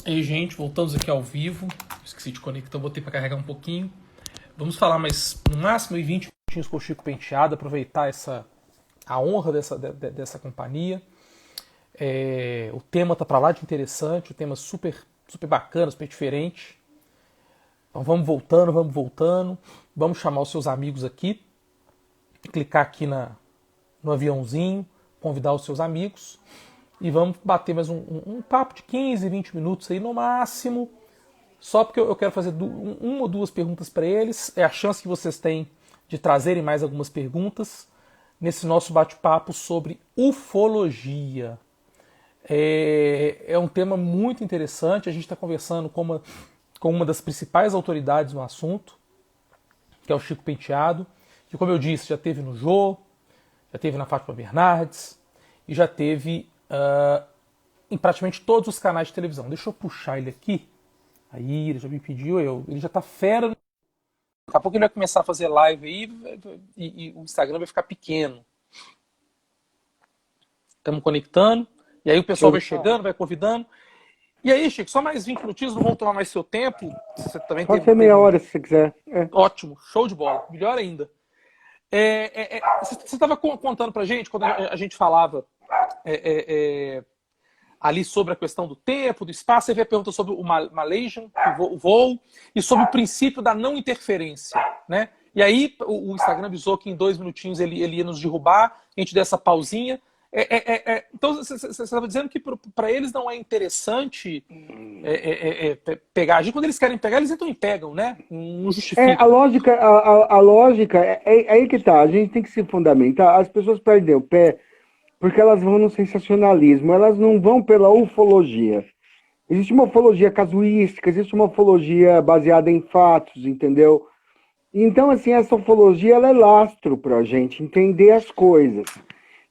E aí, gente, voltamos aqui ao vivo. Esqueci de conectar, botei para carregar um pouquinho. Vamos falar mais, no máximo, 20 minutinhos com o Chico Penteado, aproveitar a honra dessa companhia. O tema tá para lá de interessante, o tema super, super bacana, super diferente. Então vamos voltando. Vamos chamar os seus amigos aqui. Clicar aqui no aviãozinho, convidar os seus amigos. E vamos bater mais um papo de 15, 20 minutos aí no máximo. Só porque eu quero fazer uma ou duas perguntas para eles. É a chance que vocês têm de trazerem mais algumas perguntas nesse nosso bate-papo sobre ufologia. É um tema muito interessante. A gente está conversando com uma das principais autoridades no assunto, que é o Chico Penteado, que, como eu disse, já teve no Jô, já teve na Fátima Bernardes e já teve em praticamente todos os canais de televisão. Deixa eu puxar ele aqui. Aí, ele já me pediu, ele já tá fera. Daqui a pouco ele vai começar a fazer live aí e o Instagram vai ficar pequeno. Estamos conectando. E aí o pessoal vai chegando, vai convidando. E aí, Chico, só mais 20 minutinhos, não vou tomar mais seu tempo. Você também pode ser meia hora, se você quiser. Ótimo, show de bola. Melhor ainda. Você estava contando pra gente, quando a gente falava ali sobre a questão do tempo, do espaço, você veio perguntar sobre o Malaysian, o voo, e sobre o princípio da não interferência, né? E aí o Instagram avisou que em 2 minutinhos ele ia nos derrubar, a gente deu essa pausinha. Então você estava dizendo que para eles não é interessante pegar a gente. Quando eles querem pegar, eles então pegam, né? Não justifica. A lógica é aí que tá. A gente tem que se fundamentar. As pessoas perdem o pé porque elas vão no sensacionalismo, elas não vão pela ufologia. Existe uma ufologia casuística, existe uma ufologia baseada em fatos, entendeu? Então, assim, essa ufologia ela é lastro para a gente entender as coisas.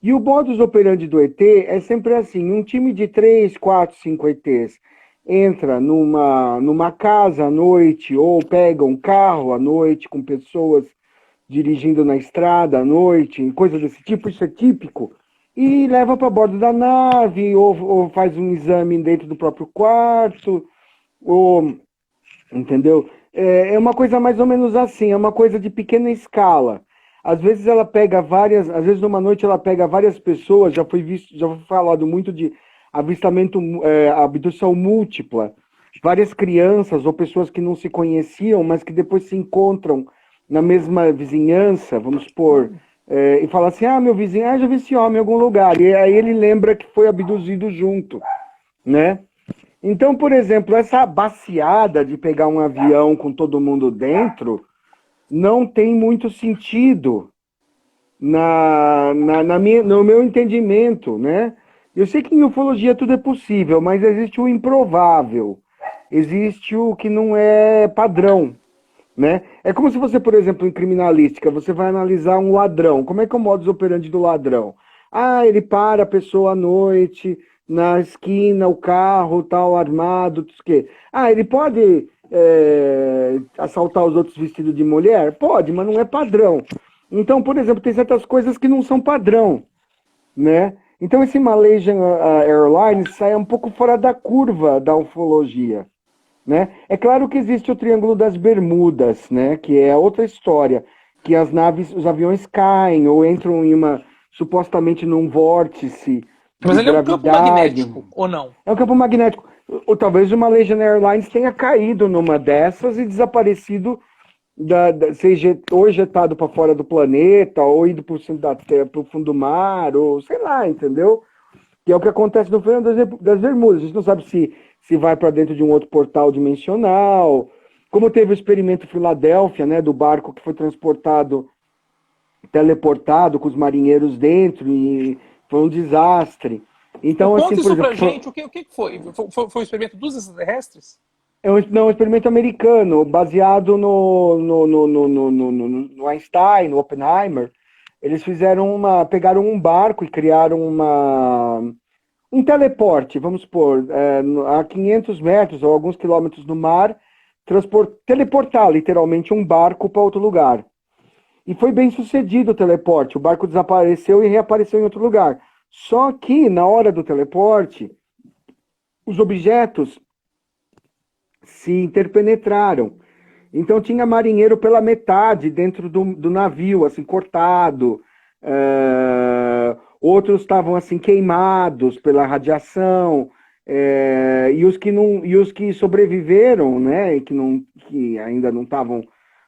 E o modus operandi do ET é sempre assim, um time de 3, 4, 5 ETs entra numa casa à noite ou pega um carro à noite com pessoas dirigindo na estrada à noite, coisas desse tipo, isso é típico, e leva para bordo da nave, ou faz um exame dentro do próprio quarto, entendeu? É uma coisa mais ou menos assim, é uma coisa de pequena escala. Às vezes ela pega às vezes numa noite ela pega várias pessoas, já foi falado muito de avistamento, abdução múltipla, várias crianças ou pessoas que não se conheciam, mas que depois se encontram na mesma vizinhança, vamos supor, e fala assim, meu vizinho, já vi esse homem em algum lugar, e aí ele lembra que foi abduzido junto, né? Então, por exemplo, essa baciada de pegar um avião com todo mundo dentro não tem muito sentido no meu entendimento, né? Eu sei que em ufologia tudo é possível, mas existe o improvável, existe o que não é padrão, né? É como se você, por exemplo, em criminalística, você vai analisar um ladrão. Como é que é o modus operandi do ladrão? Ele para a pessoa à noite, na esquina, o carro, tal, armado, tudo que. Ele pode assaltar os outros vestidos de mulher? Pode, mas não é padrão. Então, por exemplo, tem certas coisas que não são padrão, né? Então, esse Malaysian Airlines sai um pouco fora da curva da ufologia. Né? É claro que existe o Triângulo das Bermudas, né? Que é outra história, que os aviões caem ou entram supostamente num vórtice Mas de ele é um campo magnético, ou não? É um campo magnético. Ou talvez o Malaysian Airlines tenha caído numa dessas e desaparecido, seja ou ejetado para fora do planeta, ou ido para o centro da Terra, para o fundo do mar, ou sei lá, entendeu? Que é o que acontece no Triângulo das Bermudas. A gente não sabe se vai para dentro de um outro portal dimensional, como teve o experimento Filadélfia, né, do barco que foi teleportado com os marinheiros dentro, e foi um desastre. Então, Conta assim, por isso exemplo, pra gente, o que foi? Foi um experimento dos extraterrestres? É um experimento americano, baseado no Einstein, no Oppenheimer. Eles pegaram um barco e criaram um teleporte, vamos supor, a 500 metros ou alguns quilômetros no mar, teleportar literalmente um barco para outro lugar. E foi bem sucedido o teleporte, o barco desapareceu e reapareceu em outro lugar. Só que, na hora do teleporte, os objetos se interpenetraram. Então tinha marinheiro pela metade dentro do navio, assim, cortado. Outros estavam assim queimados pela radiação. E os que sobreviveram, né, que ainda não estavam,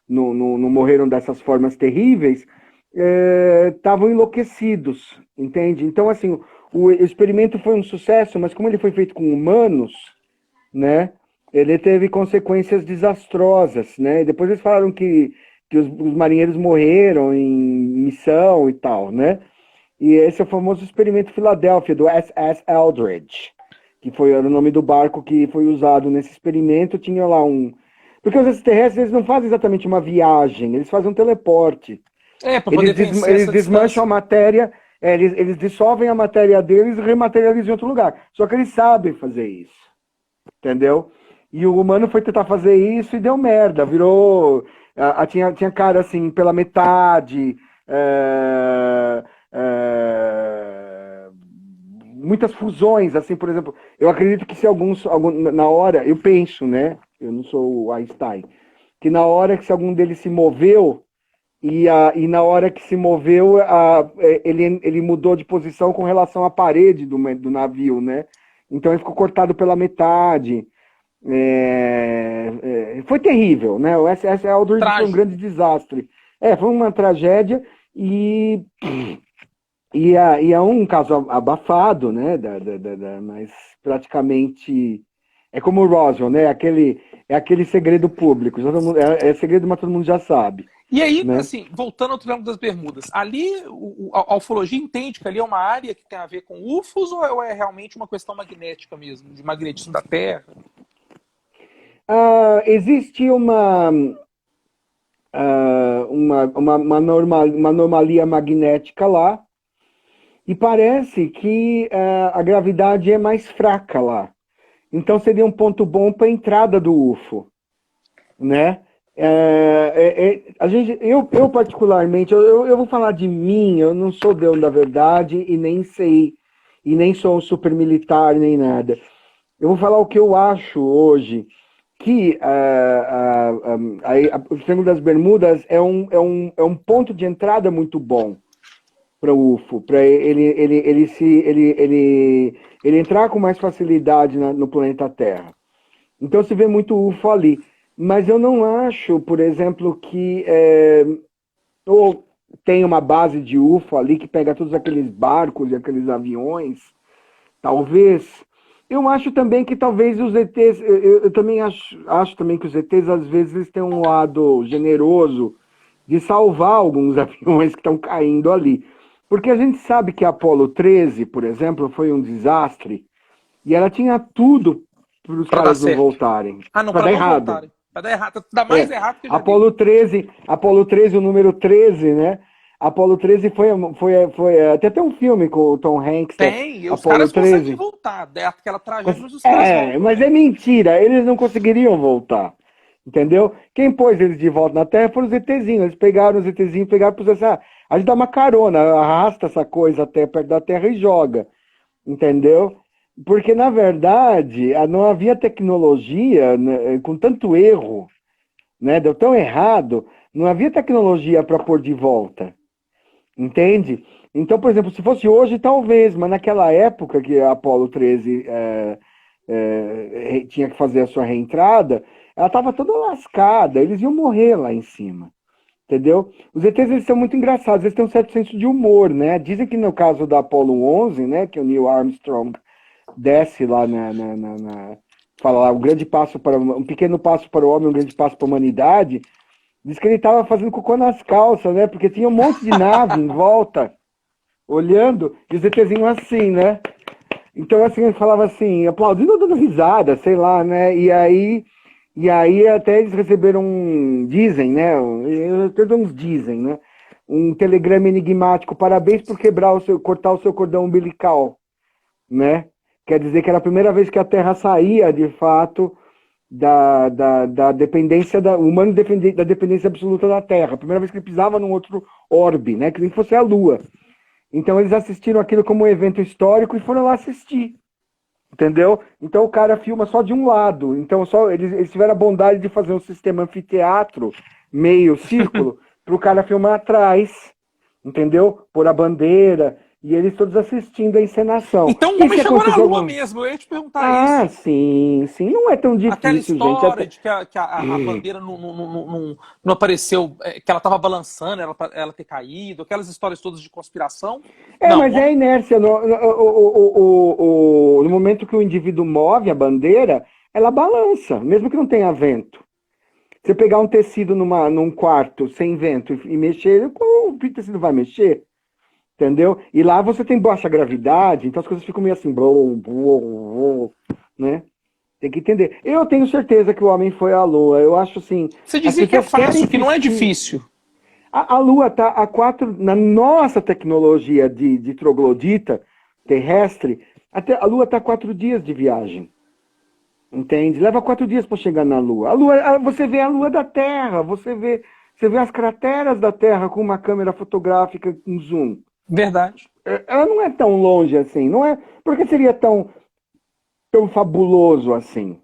não morreram dessas formas terríveis, estavam enlouquecidos, entende? Então, assim, o experimento foi um sucesso, mas como ele foi feito com humanos, né, ele teve consequências desastrosas, né? Depois eles falaram que os marinheiros morreram em missão e tal, né? E esse é o famoso experimento Filadélfia, do SS Eldridge, que era o nome do barco que foi usado nesse experimento. Tinha lá Porque os extraterrestres, eles não fazem exatamente uma viagem, eles fazem um teleporte. Para poder vencer Eles essa desmancham distância. a matéria, eles dissolvem a matéria deles e rematerializam em outro lugar. Só que eles sabem fazer isso, entendeu? E o humano foi tentar fazer isso e deu merda, virou... tinha cara assim, pela metade... muitas fusões, assim, por exemplo, eu acredito que se na hora, eu penso, né, eu não sou o Einstein, que na hora que se algum deles se moveu, e na hora que se moveu, ele mudou de posição com relação à parede do navio, né, então ele ficou cortado pela metade, foi terrível, né, o SS Eldridge foi um grande desastre, foi uma tragédia, e é um caso abafado, né? Mas praticamente é como o Roswell, né? Aquele segredo público. Todo mundo, é segredo, mas todo mundo já sabe. E aí, né? assim, voltando ao Triângulo das Bermudas, ali a ufologia entende que ali é uma área que tem a ver com UFOs ou é realmente uma questão magnética mesmo, de magnetismo da Terra? Existe uma anomalia magnética lá, e parece que a gravidade é mais fraca lá. Então seria um ponto bom para a entrada do UFO, né? Eu particularmente, eu vou falar de mim, eu não sou Deus da verdade e nem sei, e nem sou um super militar nem nada. Eu vou falar o que eu acho hoje, que o Triângulo das Bermudas é um ponto de entrada muito bom para o UFO, para ele entrar com mais facilidade no planeta Terra. Então se vê muito UFO ali. Mas eu não acho, por exemplo, que ou tem uma base de UFO ali que pega todos aqueles barcos e aqueles aviões, talvez. Eu acho também que talvez os ETs, eu também acho também que os ETs às vezes têm um lado generoso de salvar alguns aviões que estão caindo ali. Porque a gente sabe que a Apollo 13, por exemplo, foi um desastre e ela tinha tudo para os caras não voltarem. Não, para dar errado. Voltarem. Para dar errado. Dá mais errado que já Apollo 13, o número 13, né? Apollo 13 foi tem até um filme com o Tom Hanks. Tem, os Apollo caras 13. conseguem voltar, aquela tragédia, mas os caras voltam. Mas é mentira, eles não conseguiriam voltar. Entendeu? Quem pôs eles de volta na Terra foram os ETzinhos. Eles pegaram os ETzinhos, pegaram e puseram a gente dá uma carona, arrasta essa coisa até perto da Terra e joga. Entendeu? Porque, na verdade, não havia tecnologia, né, com tanto erro, né, deu tão errado, não havia tecnologia para pôr de volta. Entende? Então, por exemplo, se fosse hoje, talvez, mas naquela época que a Apollo 13 tinha que fazer a sua reentrada, ela estava toda lascada, eles iam morrer lá em cima. Entendeu? Os ETs, eles são muito engraçados, eles têm um certo senso de humor, né? Dizem que no caso da Apollo 11, né, que o Neil Armstrong desce lá fala lá, um pequeno passo para o homem, um grande passo para a humanidade, diz que ele estava fazendo cocô nas calças, né? Porque tinha um monte de nave em volta, olhando, e os ETzinhos assim, né? Então, assim, ele falava assim, aplaudindo, dando risada, sei lá, né? E aí até eles receberam dizem, né? Dizem, né? Um telegrama enigmático, parabéns por cortar o seu cordão umbilical, né? Quer dizer que era a primeira vez que a Terra saía, de fato, da dependência da dependência absoluta da Terra. A primeira vez que ele pisava num outro orbe, né? Que nem fosse a Lua. Então eles assistiram aquilo como um evento histórico e foram lá assistir. Entendeu? Então o cara filma só de um lado. Então eles tiveram a bondade de fazer um sistema anfiteatro, meio círculo, para o cara filmar atrás. Entendeu? Pôr a bandeira. E eles todos assistindo a encenação. Então o E homem se chegou na aconteceu Lua algum... mesmo, eu ia te perguntar isso. sim, sim. Não é tão Aquela difícil, gente. história de que a bandeira não apareceu, que ela estava balançando, ela ter caído, aquelas histórias todas de conspiração. Não, Mas é a inércia. No momento que o indivíduo move a bandeira, ela balança, mesmo que não tenha vento. Você pegar um tecido num quarto sem vento e mexer, o tecido vai mexer. Entendeu? E lá você tem baixa gravidade, então as coisas ficam meio assim, né? Tem que entender. Eu tenho certeza que o homem foi à Lua. Eu acho assim. você As dizia que é pessoas querem fácil, que não é insistir. difícil. A Lua está na nossa tecnologia de troglodita terrestre, a Lua está 4 dias de viagem. Entende? Leva 4 dias para chegar na Lua. Você vê a Lua da Terra, você vê as crateras da Terra com uma câmera fotográfica em zoom. Verdade. Ela não é tão longe assim, não é? Por que seria tão fabuloso assim?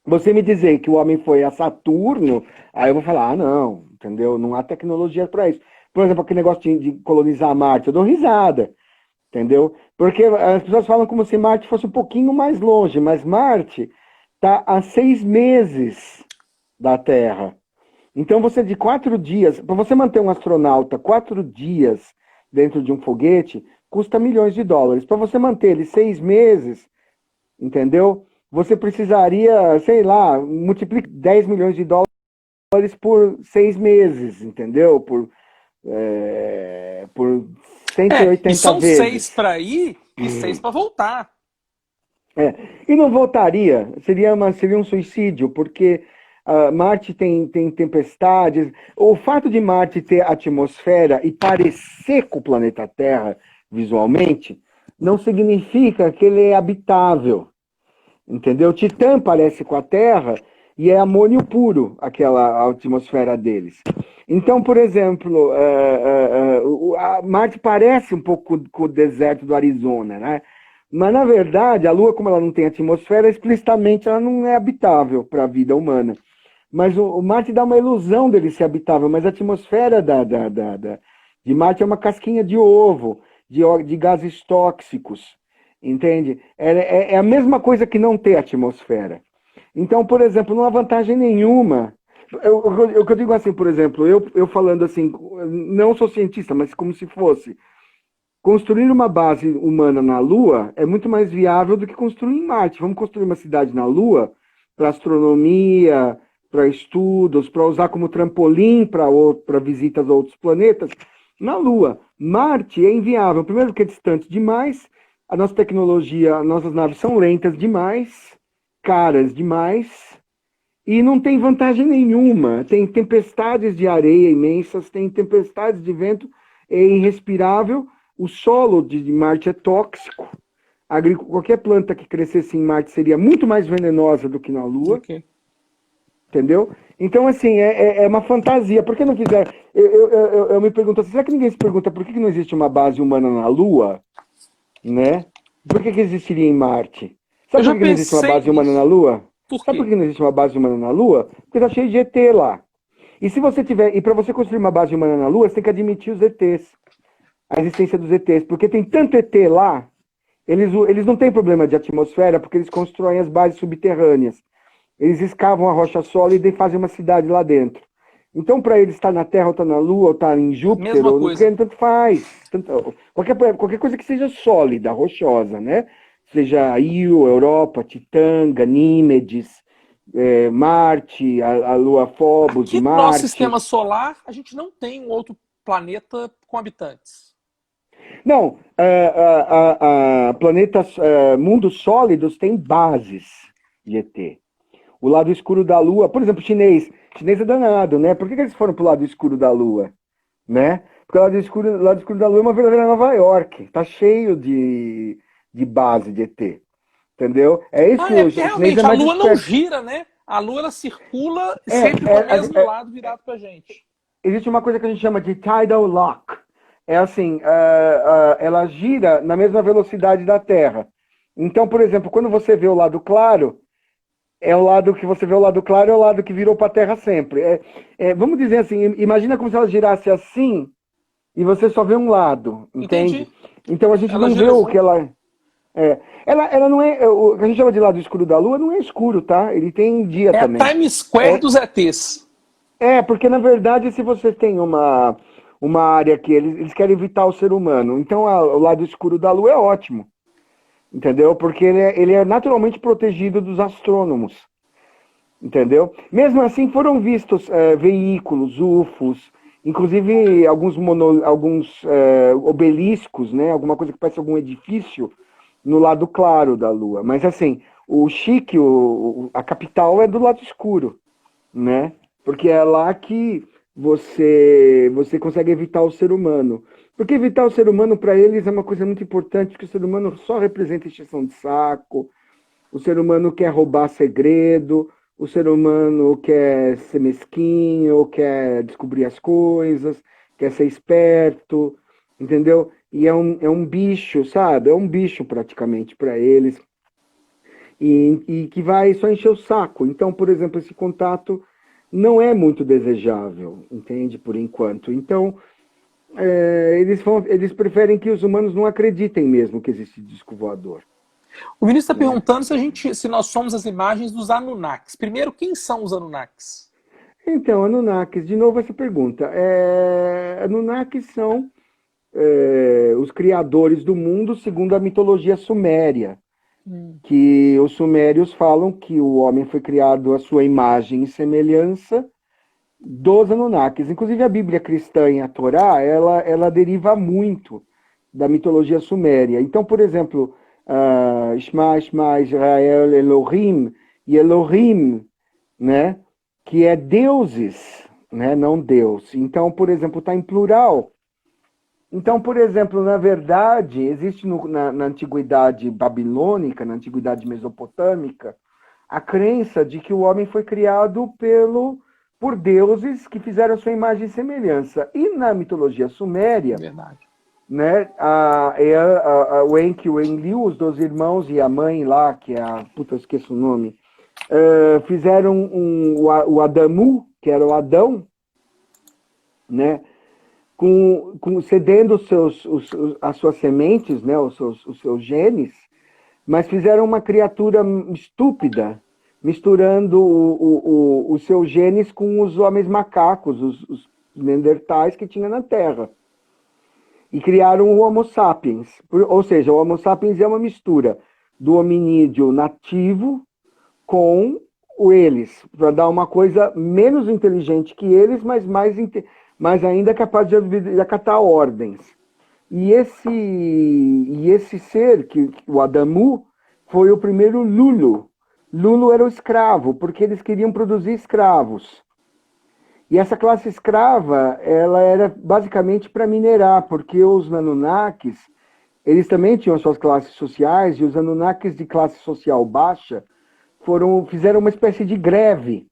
Você me dizer que o homem foi a Saturno, aí eu vou falar, não, entendeu? Não há tecnologia para isso. Por exemplo, aquele negócio de colonizar Marte, eu dou risada, entendeu? Porque as pessoas falam como se Marte fosse um pouquinho mais longe, mas Marte está a 6 meses da Terra. Então você de 4 dias, para você manter um astronauta 4 dias dentro de um foguete, custa milhões de dólares. Para você manter ele 6 meses, entendeu? Você precisaria, sei lá, multiplicar 10 milhões de dólares por 6 meses, entendeu? Por E 180 são 6 vezes. para ir e 6 para voltar. E não voltaria, seria um suicídio, porque Marte tem tempestades. O fato de Marte ter atmosfera e parecer com o planeta Terra visualmente, não significa que ele é habitável. Entendeu? Titã parece com a Terra e é amônio puro, aquela atmosfera deles. Então, por exemplo, Marte parece um pouco com o deserto do Arizona, né? Mas, na verdade, a Lua, como ela não tem atmosfera, explicitamente ela não é habitável para a vida humana. Mas o Marte dá uma ilusão dele ser habitável, mas a atmosfera de Marte é uma casquinha de ovo, de gases tóxicos. Entende? É a mesma coisa que não ter atmosfera. Então, por exemplo, não há vantagem nenhuma. Eu digo assim, por exemplo, eu falando assim, não sou cientista, mas como se fosse. Construir uma base humana na Lua é muito mais viável do que construir em Marte. Vamos construir uma cidade na Lua para astronomia, para estudos, para usar como trampolim para visitas a outros planetas. Na Lua, Marte é inviável. Primeiro, porque é distante demais. A nossa tecnologia, as nossas naves são lentas demais, caras demais, e não tem vantagem nenhuma. Tem tempestades de areia imensas, tem tempestades de vento, é irrespirável. O solo de Marte é tóxico. Qualquer planta que crescesse em Marte seria muito mais venenosa do que na Lua. Okay. Entendeu? Então, assim, é uma fantasia. Por que não fizer? Eu me pergunto assim, será que ninguém se pergunta por que não existe uma base humana na Lua? Né? Por que existiria em Marte? Sabe por que não existe uma base humana na Lua? Sabe por que não existe uma base humana na Lua? Porque tá cheio de ET lá. E para você construir uma base humana na Lua, você tem que admitir os ETs. A existência dos ETs. Porque tem tanto ET lá, eles não têm problema de atmosfera, porque eles constroem as bases subterrâneas. Eles escavam a rocha sólida e fazem uma cidade lá dentro. Então, para eles estar na Terra, ou estar na Lua, ou estar em Júpiter, Mesma ou no coisa. tanto faz. Qualquer coisa que seja sólida, rochosa, né? Seja Io, Europa, Titã, Ganímedes, Marte, a Lua Phobos, Aqui no Marte. nosso sistema solar, a gente não tem um outro planeta com habitantes. Não, planetas, mundos sólidos têm bases de ET. O lado escuro da Lua, por exemplo, chinês é danado, né? Por que eles foram pro lado escuro da Lua? Né? Porque o lado escuro da Lua é uma verdadeira Nova York. Tá cheio de base de ET. Entendeu? É isso que o chinês realmente, é mais a Lua não esperto. gira, né? A Lua ela circula sempre pro mesmo lado virado pra gente. Existe uma coisa que a gente chama de tidal lock. É assim, ela gira na mesma velocidade da Terra. Então, por exemplo, quando você vê o lado claro, é o lado que você vê o lado claro, é o lado que virou para a Terra sempre. Vamos dizer assim, imagina como se ela girasse assim e você só vê um lado, entende? Entendi. Então a gente Ela não vê gira o assim. que ela é. Ela não é. O que a gente chama de lado escuro da Lua não é escuro, tá? Ele tem dia É a também. Times Square É, dos ETs. porque na verdade, se você tem uma área que eles querem evitar o ser humano, então o lado escuro da Lua é ótimo, entendeu? Porque ele é naturalmente protegido dos astrônomos, entendeu? Mesmo assim, foram vistos veículos, UFOs, inclusive alguns obeliscos, né? Alguma coisa que parece algum edifício no lado claro da Lua. Mas assim, o chique, a capital é do lado escuro, né? Porque é lá que você consegue evitar o ser humano. Porque evitar o ser humano para eles é uma coisa muito importante, porque o ser humano só representa encheção de saco, o ser humano quer roubar segredo, o ser humano quer ser mesquinho, quer descobrir as coisas, quer ser esperto, entendeu? E é um bicho, sabe? É um bicho praticamente para eles. E que vai só encher o saco. Então, por exemplo, esse contato não é muito desejável, entende? Por enquanto. Então, eles preferem que os humanos não acreditem mesmo que existe disco voador. O Vinícius está Né? perguntando se nós somos as imagens dos Anunnakis. Primeiro, quem são os Anunnakis? Então, Anunnakis, de novo essa pergunta. Anunnakis são os criadores do mundo segundo a mitologia suméria. Que os sumérios falam que o homem foi criado à sua imagem e semelhança dos Anunnakis. Inclusive a Bíblia cristã e a Torá, ela deriva muito da mitologia suméria. Então, por exemplo, Shema, Shema, Israel, Elohim, e Elohim, né, que é deuses, né, não Deus. Então, por exemplo, está em plural. Então, por exemplo, na verdade, existe na antiguidade babilônica, na antiguidade mesopotâmica, a crença de que o homem foi criado por deuses que fizeram a sua imagem e semelhança. E na mitologia suméria, Verdade. né, o Enki e o Enlil, os dois irmãos e a mãe lá, que é puta, eu esqueço o nome, fizeram o Adamu, que era o Adão, né, cedendo as suas sementes, né, os seus genes, mas fizeram uma criatura estúpida, misturando os seus genes com os homens macacos, os neandertais que tinha na Terra. E criaram o Homo sapiens. Ou seja, o Homo sapiens é uma mistura do hominídeo nativo com eles, para dar uma coisa menos inteligente que eles, mas ainda capaz de acatar ordens. E esse ser, o Adamu, foi o primeiro Lulu. Lulu era o escravo, porque eles queriam produzir escravos. E essa classe escrava, ela era basicamente para minerar, porque os Anunnakis, eles também tinham suas classes sociais, e os Anunnakis de classe social baixa fizeram uma espécie de greve,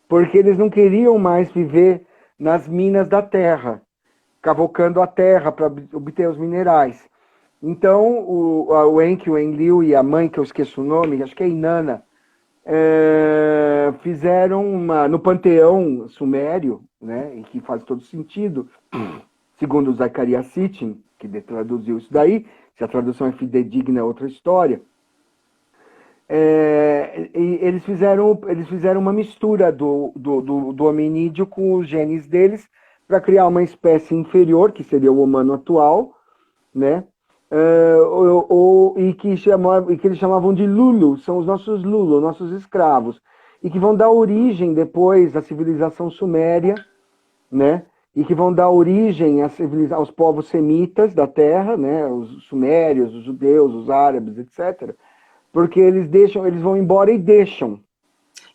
porque eles não queriam mais viver nas minas da terra, cavocando a terra para obter os minerais. Então, o Enki, o Enlil e a mãe, que eu esqueço o nome, acho que é Inanna, fizeram no panteão sumério, né, e que faz todo sentido, segundo o Zacarias Sitchin, que traduziu isso daí, se a tradução é fidedigna é outra história. E eles fizeram uma mistura do hominídeo com os genes deles para criar uma espécie inferior, que seria o humano atual, né? E que eles chamavam de Lulu, são os nossos Lulu, nossos escravos, e que vão dar origem depois à civilização suméria, né? E que vão dar origem aos povos semitas da Terra, né? Os sumérios, os judeus, os árabes, etc. Porque eles vão embora e deixam.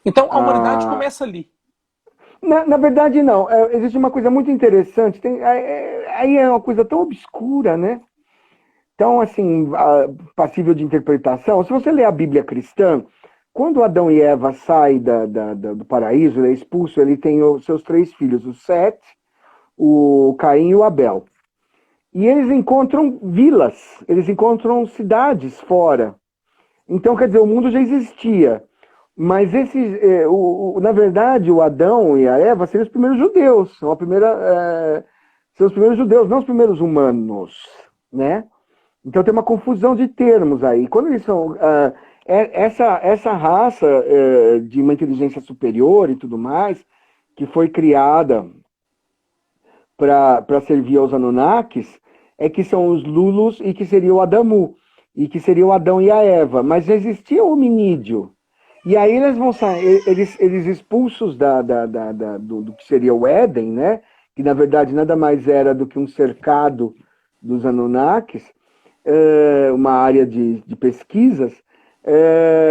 Então a humanidade começa ali. Na verdade, não. Existe uma coisa muito interessante. Aí é uma coisa tão obscura, né? Tão, assim, passível de interpretação. Se você ler a Bíblia cristã, quando Adão e Eva saem do paraíso, ele é expulso, ele tem os seus 3 filhos, o Sete, o Caim e o Abel. E eles encontram vilas, eles encontram cidades fora. Então, quer dizer, o mundo já existia. Mas na verdade, o Adão e a Eva seriam os primeiros judeus. São os primeiros judeus, não os primeiros humanos, né? Então tem uma confusão de termos aí. Quando eles são... essa raça de uma inteligência superior e tudo mais, que foi criada para servir aos Anunnakis, é que são os Lulus e que seria o Adamu, e que seria o Adão e a Eva. Mas já existia o hominídeo. E aí eles vão sair, eles expulsos do que seria o Éden, né? Que na verdade nada mais era do que um cercado dos Anunnakis, uma área de pesquisas,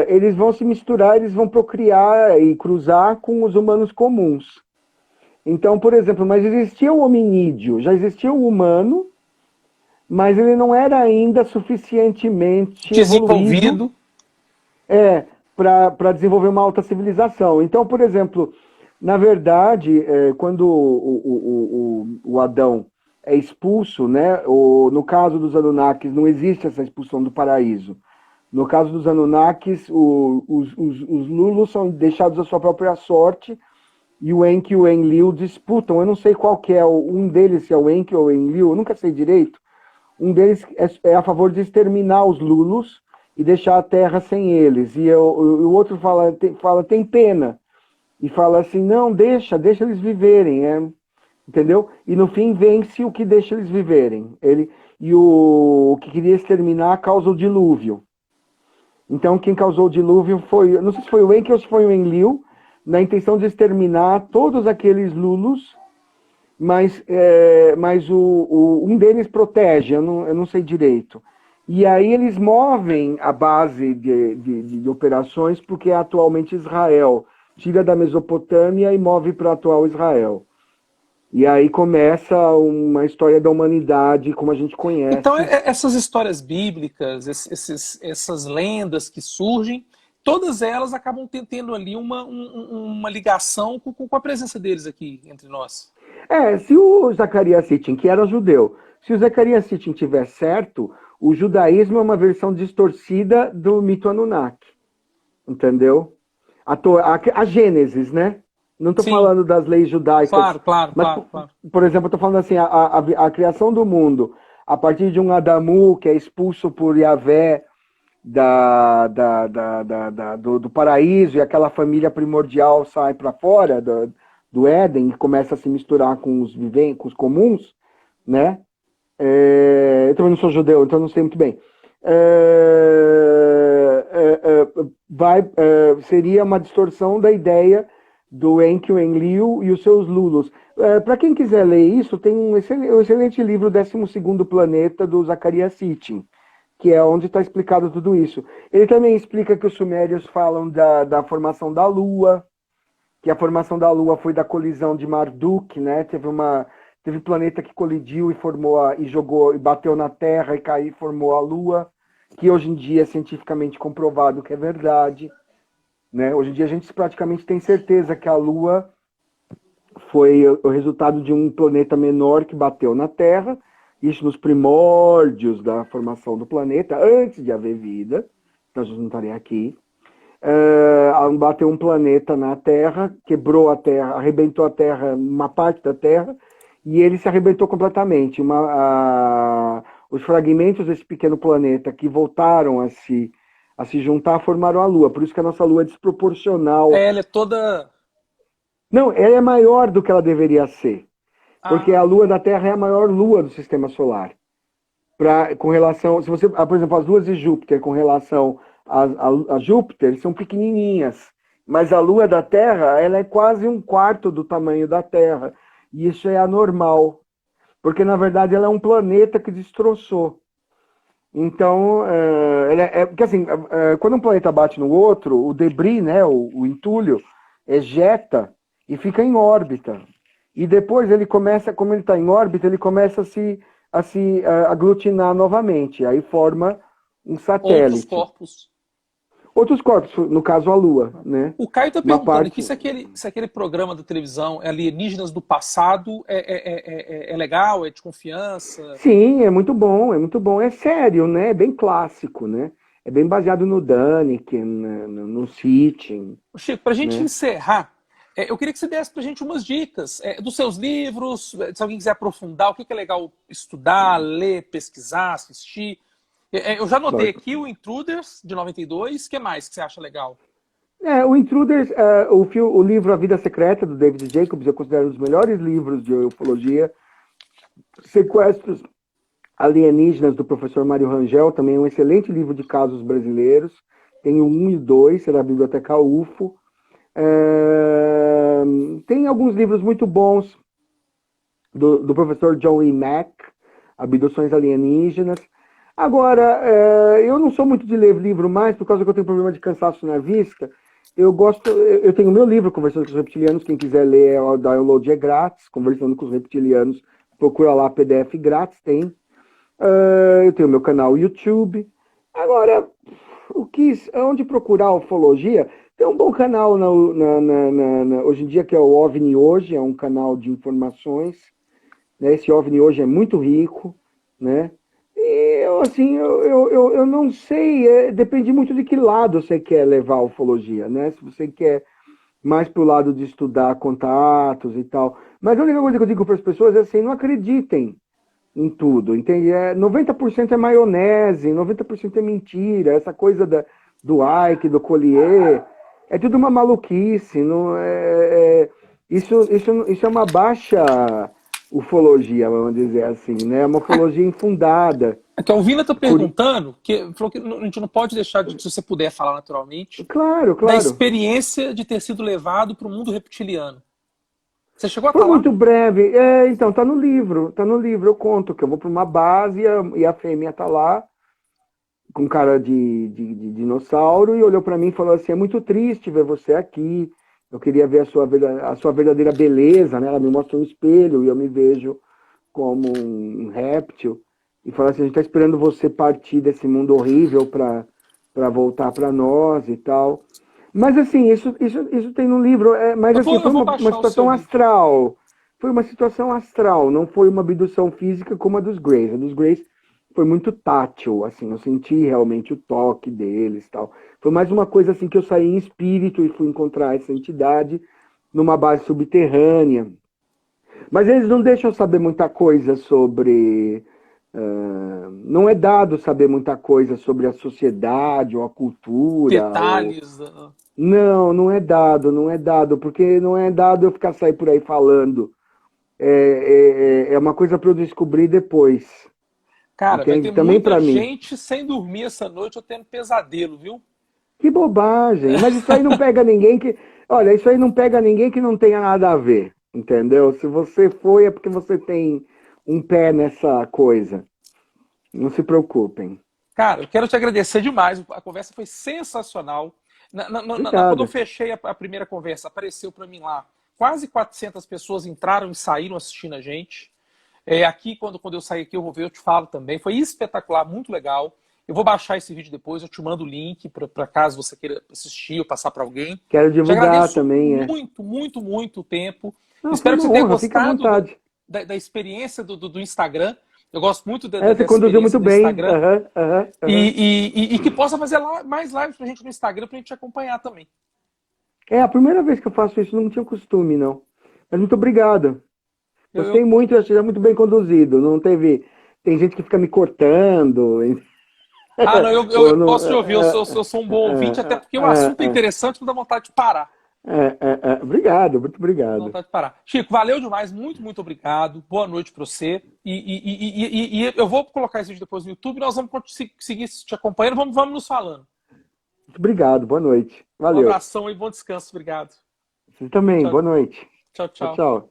eles vão se misturar, eles vão procriar e cruzar com os humanos comuns. Então, por exemplo, mas existia o hominídeo, já existia o humano, mas ele não era ainda suficientemente desenvolvido para desenvolver uma alta civilização. Então, por exemplo, na verdade, quando o Adão é expulso, né, no caso dos Anunnakis, não existe essa expulsão do paraíso. No caso dos Anunnakis, os Lulus são deixados à sua própria sorte, e o Enki e o Enlil disputam. Eu não sei qual que é, um deles, se é o Enki ou o Enlil, eu nunca sei direito. Um deles é a favor de exterminar os Lulus e deixar a Terra sem eles. E o outro fala, tem pena. E fala assim, não, deixa eles viverem. Entendeu? E no fim vence o que deixa eles viverem. O que queria exterminar causa o dilúvio. Então quem causou o dilúvio foi, não sei se foi o Enki ou se foi o Enlil, na intenção de exterminar todos aqueles Lulus, mas um deles protege, eu não sei direito. E aí eles movem a base de operações, porque é atualmente Israel. Tira da Mesopotâmia e move para o atual Israel. E aí começa uma história da humanidade como a gente conhece. Então essas histórias bíblicas, essas lendas que surgem, todas elas acabam tendo ali uma ligação com a presença deles aqui entre nós. Se o Zacarias Sitchin, que era judeu, se o Zacarias Sitchin tiver certo, o judaísmo é uma versão distorcida do mito Anunnaki. Entendeu? A Gênesis, né? Não estou falando das leis judaicas. Claro. Por exemplo, estou falando assim, a criação do mundo, a partir de um Adamu que é expulso por Yahvé do paraíso, e aquela família primordial sai para fora do Éden e começa a se misturar com os comuns, né? Eu também não sou judeu, então não sei muito bem. Seria uma distorção da ideia do Enki, o Enlil e os seus Lulus. Para quem quiser ler isso, tem um excelente livro, 12º Planeta, do Zacarias Sitchin, que é onde está explicado tudo isso. Ele também explica que os sumérios falam da formação da Lua, que a formação da Lua foi da colisão de Marduk, né? Teve planeta que colidiu e bateu na Terra e caiu e formou a Lua, que hoje em dia é cientificamente comprovado que é verdade. Né? Hoje em dia a gente praticamente tem certeza que a Lua foi o resultado de um planeta menor que bateu na Terra, isso nos primórdios da formação do planeta, antes de haver vida, então a gente não estaria aqui. Bateu um planeta na Terra, quebrou a Terra, arrebentou a Terra, uma parte da Terra, e ele se arrebentou completamente. Os fragmentos desse pequeno planeta que voltaram a se juntar formaram a Lua. Por isso que a nossa Lua é desproporcional. Ela é toda... Não, ela é maior do que ela deveria ser. Porque a Lua da Terra é a maior Lua do Sistema Solar. Com relação... por exemplo, as luas de Júpiter com relação a Júpiter são pequenininhas. Mas a Lua da Terra, ela é quase um quarto do tamanho da Terra. E isso é anormal. Porque, na verdade, ela é um planeta que destroçou. Então, porque assim, quando um planeta bate no outro, o debris, né, o entulho, ejeta e fica em órbita. E depois ele começa, como ele está em órbita, ele começa a se aglutinar novamente. Aí forma um satélite. Outros corpos, no caso a Lua, né? O Caio está perguntando aqui se aquele programa da televisão Alienígenas do Passado é legal, é de confiança? Sim, é muito bom, é sério, né? É bem clássico, né? é bem baseado no Daniken, no Sitchin, Chico, para a gente né? encerrar, eu queria que você desse para a gente umas dicas dos seus livros, se alguém quiser aprofundar, o que é legal estudar, ler, pesquisar, assistir. Eu já anotei Lógico. aqui o Intruders, de 92. O que mais que você acha legal? O Intruders, o livro A Vida Secreta, do David Jacobs, eu considero um dos melhores livros de ufologia. Sequestros Alienígenas, do professor Mário Rangel, também é um excelente livro de casos brasileiros. Tem o 1 e o 2, é da Biblioteca UFO. Tem alguns livros muito bons do professor John E. Mack, Abduções Alienígenas. Agora, eu não sou muito de ler livro mais, por causa que eu tenho problema de cansaço na vista. Eu tenho meu livro, Conversando com os Reptilianos, quem quiser ler, o download é grátis, Conversando com os Reptilianos, procura lá, PDF grátis, tem. Eu tenho meu canal YouTube. Agora, onde procurar ufologia? Tem um bom canal hoje em dia, que é o OVNI Hoje, é um canal de informações, né? Esse OVNI Hoje é muito rico, né? E eu não sei, depende muito de que lado você quer levar a ufologia, né? Se você quer mais pro lado de estudar contatos e tal. Mas a única coisa que eu digo para as pessoas é assim, não acreditem em tudo, entende? 90% é maionese, 90% é mentira, essa coisa do Ike, do Collier, é tudo uma maluquice, não isso é uma baixa ufologia, vamos dizer assim, né? Uma ufologia infundada. Aqui, o Vina está perguntando, falou que a gente não pode deixar de, se você puder falar naturalmente, Claro, da claro. experiência de ter sido levado para o mundo reptiliano. Você chegou a Foi falar? muito breve. Então, tá no livro, eu conto que eu vou para uma base e a fêmea tá lá, com cara de dinossauro, e olhou para mim e falou assim, é muito triste ver você aqui, eu queria ver a sua verdadeira beleza, né? Ela me mostra um espelho e eu me vejo como um réptil, e falou assim, a gente está esperando você partir desse mundo horrível para voltar para nós e tal. Mas assim, isso tem no livro, mas assim, foi uma situação astral. Foi uma situação astral, não foi uma abdução física como a dos Greys. A dos Greys foi muito tátil, assim, eu senti realmente o toque deles e tal. Foi mais uma coisa assim que eu saí em espírito e fui encontrar essa entidade numa base subterrânea. Mas eles não deixam saber muita coisa sobre... não é dado saber muita coisa sobre a sociedade ou a cultura. Detalhes. Não é dado, porque não é dado eu sair por aí falando. É uma coisa para eu descobrir depois. Cara, Entende? vai ter Também muita para mim. gente sem dormir essa noite, eu tendo pesadelo, viu? Que bobagem. Mas isso aí não pega ninguém que... Olha, isso aí não pega ninguém que não tenha nada a ver. Entendeu? Se você foi, é porque você tem um pé nessa coisa. Não se preocupem. Cara, eu quero te agradecer demais. A conversa foi sensacional. Quando eu fechei a primeira conversa, apareceu para mim lá. Quase 400 pessoas entraram e saíram assistindo a gente. Aqui, quando eu sair aqui, eu vou ver, eu te falo também. Foi espetacular, muito legal. Eu vou baixar esse vídeo depois, eu te mando o link para caso você queira assistir ou passar para alguém. Quero divulgar também. Muito tempo. Não, espero que você tenha gostado da experiência do Instagram. Eu gosto muito você conduziu muito bem. Instagram. E que possa fazer mais lives pra gente no Instagram pra gente acompanhar também. A primeira vez que eu faço isso, não tinha costume, não. Mas muito obrigado. Gostei muito, achei muito bem conduzido. Não teve... Tem gente que fica me cortando. Não, eu posso te ouvir, eu sou um bom ouvinte, até porque o assunto é interessante, não dá vontade de parar. Obrigado, muito obrigado. Dá vontade de parar. Chico, valeu demais, muito obrigado. Boa noite para você. E eu vou colocar esse vídeo depois no YouTube, nós vamos seguir te acompanhando, vamos nos falando. Muito obrigado, boa noite. Valeu. Um abração e bom descanso, obrigado. Você também, boa noite. Tchau. Tchau.